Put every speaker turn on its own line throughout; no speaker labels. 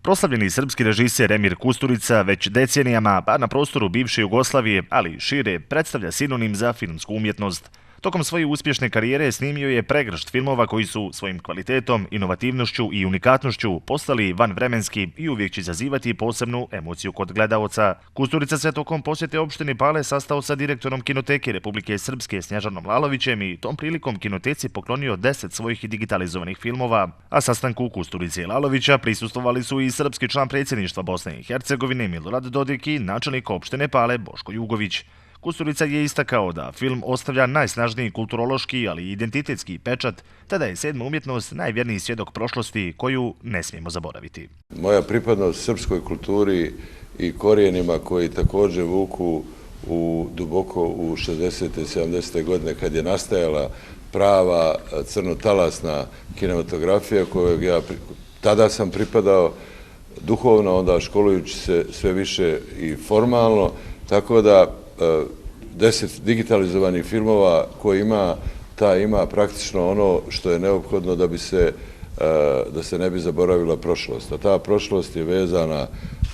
Proslavljeni srpski režiser Emir Kusturica već decenijama, pa na prostoru bivše Jugoslavije, ali i šire, predstavlja sinonim za filmsku umjetnost. Tokom svoje uspješne karijere snimio je pregršt filmova koji su svojim kvalitetom, inovativnošću i unikatnošću postali vanvremenski i uvijek će izazivati posebnu emociju kod gledaoca. Kusturica se tokom posjete opštine Pale sastao sa direktorom Kinoteke Republike Srpske Snježanom Lalovićem i tom prilikom Kinoteci poklonio 10 svojih digitalizovanih filmova. A sastanku Kusturice i Lalovića prisustvovali su i srpski član predsjedništva Bosne i Hercegovine Milorad Dodik i načelnik opštine Pale Boško Jugović. Kusturica je istakao da film ostavlja najsnažniji kulturološki, ali i identitetski pečat, te da je sedma umjetnost najvjerniji svjedok prošlosti koju ne smijemo zaboraviti.
Moja pripadnost srpskoj kulturi i korijenima koji također vuku duboko u 60. i 70. godine kad je nastajala prava crnotalasna kinematografija kojeg ja tada sam pripadao duhovno, onda školujući se sve više i formalno, tako da 10 digitalizovanih filmova koji ima praktično ono što je neophodno da se ne bi zaboravila prošlost. A ta prošlost je vezana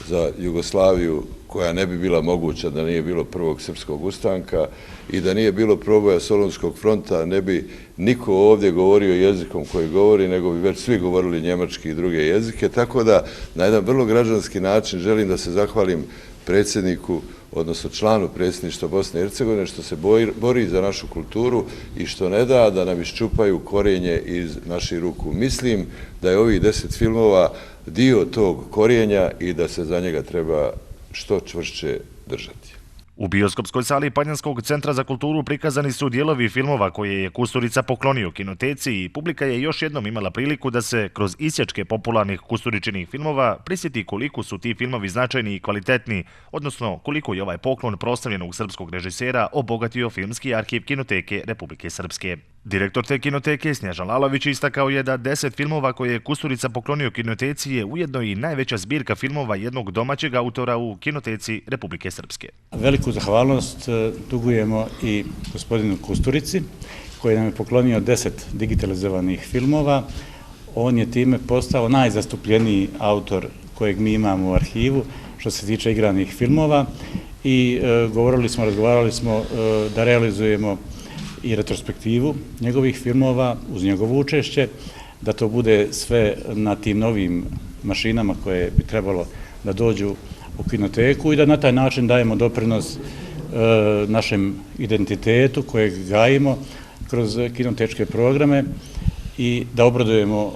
za Jugoslaviju koja ne bi bila moguća da nije bilo prvog srpskog ustanka i da nije bilo proboja Solunskog fronta, ne bi niko ovdje govorio jezikom koji govori, nego bi već svi govorili njemački i druge jezike. Tako da na jedan vrlo građanski način želim da se zahvalim predsjedniku, odnosno članu predsjedništva Bosne i Hercegovine, što se bori za našu kulturu i što ne da nam iščupaju korijenje iz naših ruku. Mislim da je ovih 10 filmova dio tog korijenja i da se za njega treba što čvršće držati.
U bioskopskoj sali Panjanskog centra za kulturu prikazani su dijelovi filmova koje je Kusturica poklonio Kinoteci i publika je još jednom imala priliku da se kroz isječke popularnih Kusturičinih filmova prisjeti koliko su ti filmovi značajni i kvalitetni, odnosno koliko je ovaj poklon proslavljenog srpskog režisera obogatio filmski arhiv Kinoteke Republike Srpske. Direktor te Kinoteke Snježan Lalović istakao je da 10 filmova koje je Kusturica poklonio Kinoteci je ujedno i najveća zbirka filmova jednog domaćeg autora u Kinoteci Republike Srpske.
Veliku zahvalnost dugujemo i gospodinu Kusturici koji nam je poklonio 10 digitalizovanih filmova. On je time postao najzastupljeniji autor kojeg mi imamo u arhivu što se tiče igranih filmova i razgovarali smo da realizujemo i retrospektivu njegovih filmova uz njegovo učešće, da to bude sve na tim novim mašinama koje bi trebalo da dođu u Kinoteku i da na taj način dajemo doprinos našem identitetu kojeg gajimo kroz kinotečke programe i da obradujemo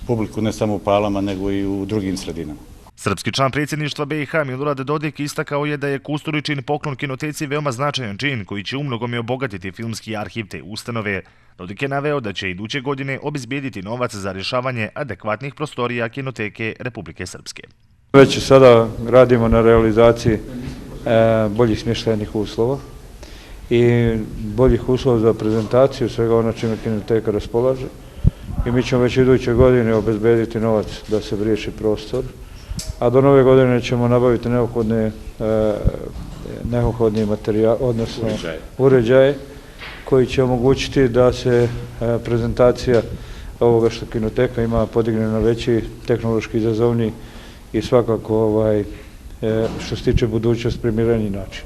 publiku ne samo u Palama nego i u drugim sredinama.
Srpski član predsjedništva BiH Milorad Dodik istakao je da je Kusturičin poklon Kinoteci veoma značajan čin koji će umnogome obogatiti filmski arhiv te ustanove. Dodik je naveo da će iduće godine obezbijediti novac za rješavanje adekvatnih prostorija Kinoteke Republike Srpske.
Već sada radimo na realizaciji boljih smještajnih uslova i boljih uslova za prezentaciju svega ono čime Kinoteka raspolaže. I mi ćemo već iduće godine obezbijediti novac da se riješi prostor, a do nove godine ćemo nabaviti neophodni materijal, odnosno uređaje koji će omogućiti da se prezentacija ovoga što Kinoteka ima podigne na veći, tehnološki izazovniji i svakako što se tiče budućnost primjereniji način.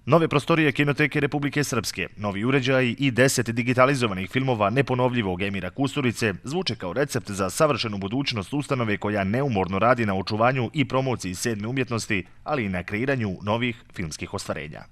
Nove prostorije Kinoteke Republike Srpske, novi uređaji i 10 digitalizovanih filmova neponovljivog Emira Kusturice zvuče kao recept za savršenu budućnost ustanove koja neumorno radi na očuvanju i promociji sedme umjetnosti, ali i na kreiranju novih filmskih ostvarenja.